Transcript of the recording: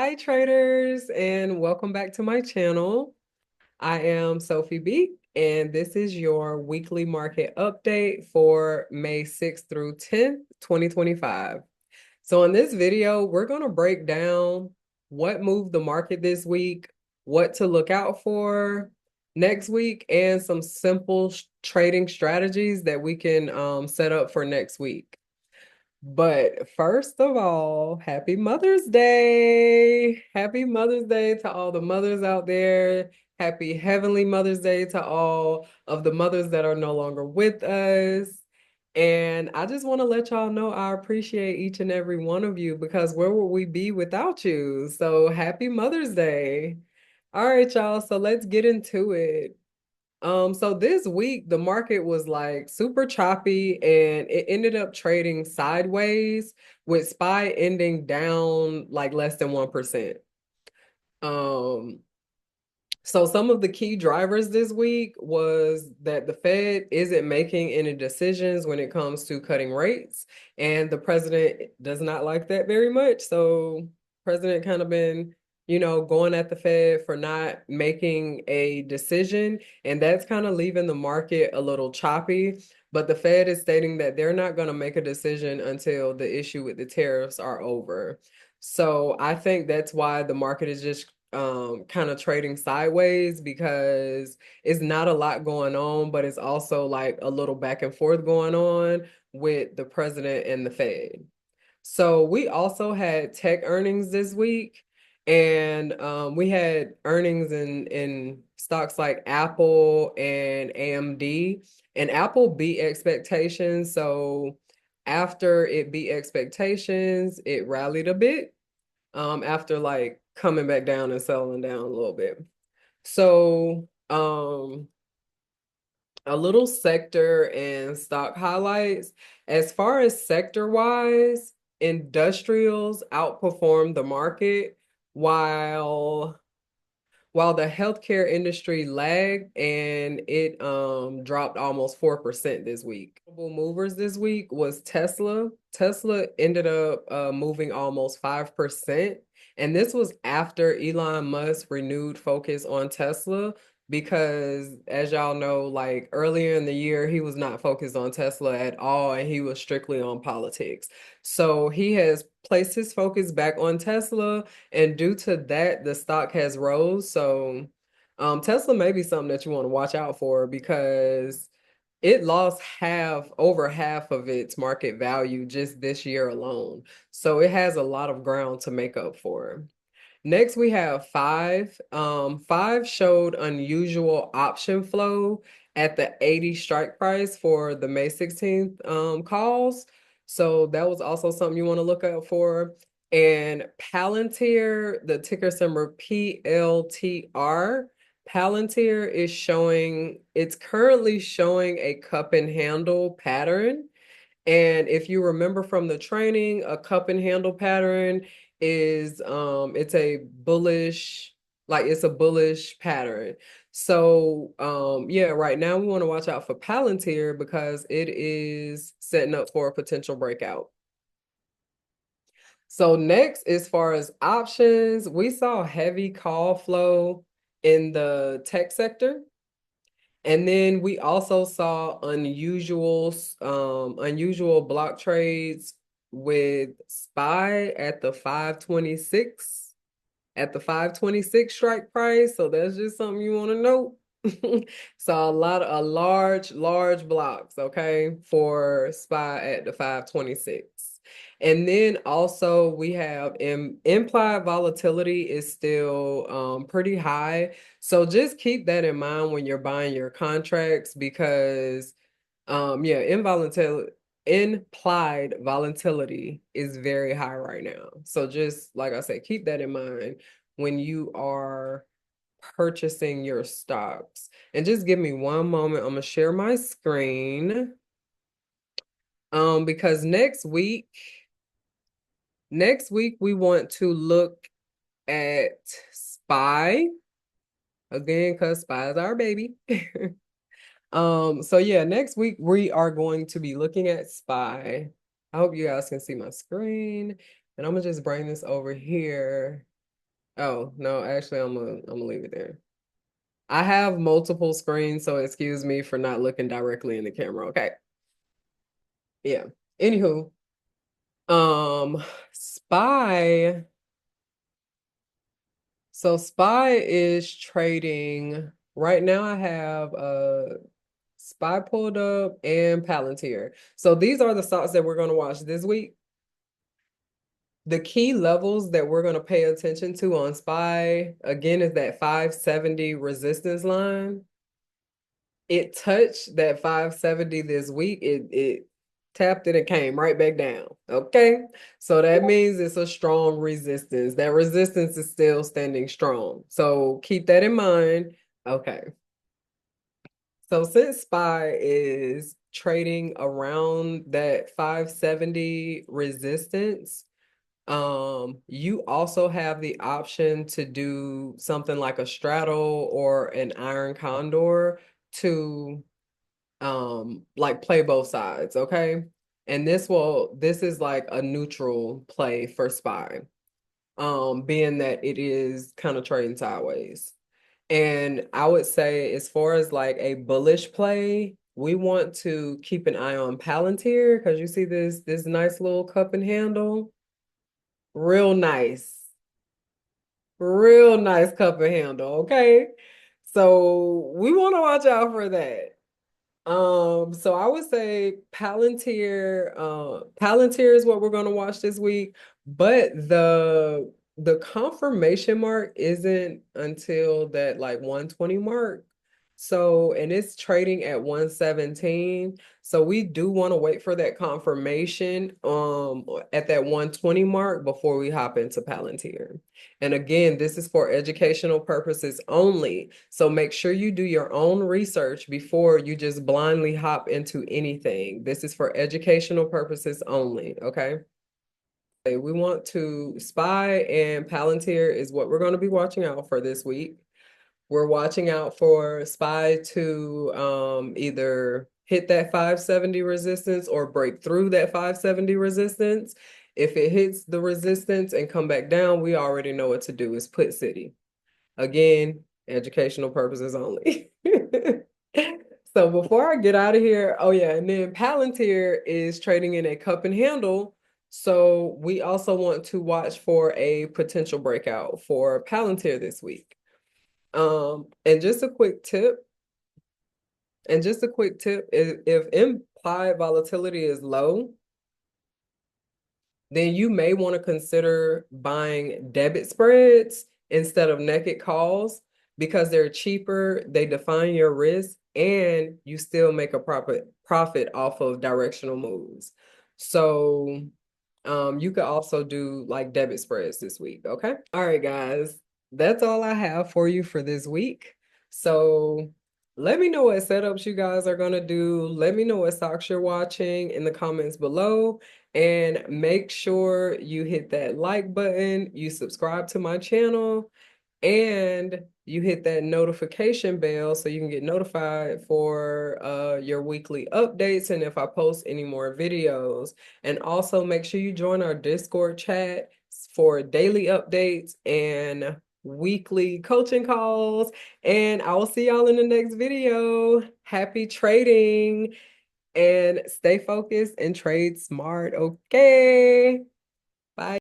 Hi traders, and welcome back to my channel. I am Sophie B, and this is your weekly market update for May 6th through 10th, 2025. So in this video, we're going to break down what moved the market this week, what to look out for next week, and some simple trading strategies that we can set up for next week. But first of all, happy Mother's Day. Happy Mother's Day to all the mothers out there. Happy Heavenly Mother's Day to all of the mothers that are no longer with us. And I just want to let y'all know I appreciate each and every one of you because where would we be without you? So happy Mother's Day. All right, y'all. So let's get into it. So this week the market was like super choppy and it ended up trading sideways with SPY ending down like less than 1%. Um, so some of the key drivers this week was that the Fed isn't making any decisions when it comes to cutting rates, and the president does not like that very much. So president kind of been, going at the Fed for not making a decision, and that's kind of leaving the market a little choppy. But the Fed is stating that they're not going to make a decision until the issue with the tariffs are over. So I think that's why the market is just kind of trading sideways because it's not a lot going on, but it's also like a little back and forth going on with the president and the Fed. So we also had tech earnings this week, and we had earnings in stocks like Apple and AMD, and Apple beat expectations. So after it beat expectations, it rallied a bit after like coming back down and settling down a little bit. So, a little sector and stock highlights. As far as sector wise, industrials outperformed the market while the healthcare industry lagged and it dropped almost 4% this week. Movers this week was Tesla. Tesla ended up moving almost 5%. And this was after Elon Musk renewed focus on Tesla because as y'all know, like earlier in the year, he was not focused on Tesla at all and he was strictly on politics. So he has placed his focus back on Tesla, and due to that, the stock has rose. So Tesla may be something that you want to watch out for because it lost over half of its market value just this year alone. So it has a lot of ground to make up for. Next, we have Five. Five showed unusual option flow at the 80 strike price for the May 16th calls. So that was also something you want to look out for. And Palantir, the ticker symbol PLTR, Palantir it's currently showing a cup and handle pattern. And if you remember from the training, a cup and handle pattern is it's a bullish pattern. So yeah, right now we want to watch out for Palantir because it is setting up for a potential breakout. So next, as far as options, we saw heavy call flow in the tech sector. And then we also saw unusual block trades with SPY at the 526 strike price. So that's just something you want to know. So large blocks, okay, for SPY at the 526. And then also we have implied volatility is still pretty high. So just keep that in mind when you're buying your contracts because yeah, implied volatility is very high right now. So just like I said, keep that in mind when you are purchasing your stocks. And just give me one moment. I'm gonna share my screen. Because next week we want to look at SPY again, because SPY is our baby. So yeah, next week we are going to be looking at SPY. I hope you guys can see my screen. And I'm gonna just bring this over here. Oh, no, actually I'm gonna leave it there. I have multiple screens, so excuse me for not looking directly in the camera. Okay. Yeah. Anywho, SPY. So SPY is trading right now. I have SPY pulled up and Palantir. So these are the stocks that we're going to watch this week. The key levels that we're going to pay attention to on SPY again is that 570 resistance line. It touched that 570 this week. It tapped and it came right back down. Okay. So that means it's a strong resistance. That resistance is still standing strong. So keep that in mind. Okay. So since SPY is trading around that 570 resistance, you also have the option to do something like a straddle or an iron condor to like play both sides, okay? And this is like a neutral play for SPY, being that it is kind of trading sideways. And I would say, as far as like a bullish play, we want to keep an eye on Palantir because you see this nice little cup and handle. Real nice. Real nice cup and handle, okay? So we want to watch out for that. So I would say Palantir is what we're gonna watch this week, but the confirmation mark isn't until that like 120 mark. So, and it's trading at 117. So we do want to wait for that confirmation at that 120 mark before we hop into Palantir. And again, this is for educational purposes only. So make sure you do your own research before you just blindly hop into anything. This is for educational purposes only, okay? We want to SPY and Palantir is what we're going to be watching out for this week. We're watching out for SPY to either hit that 570 resistance or break through that 570 resistance. If it hits the resistance and come back down, we already know what to do is put city. Again, educational purposes only. So before I get out of here, oh yeah, and then Palantir is trading in a cup and handle. So we also want to watch for a potential breakout for Palantir this week. And just a quick tip, is if implied volatility is low, then you may want to consider buying debit spreads instead of naked calls because they're cheaper, they define your risk, and you still make a profit off of directional moves. So you could also do like debit spreads this week, okay? All right, guys, that's all I have for you for this week. So let me know what setups you guys are gonna do. Let me know what stocks you're watching in the comments below. And make sure you hit that like button, you subscribe to my channel, and you hit that notification bell so you can get notified for your weekly updates and if I post any more videos. And also make sure you join our Discord chat for daily updates and weekly coaching calls. And I will see y'all in the next video. Happy trading and stay focused and trade smart, okay?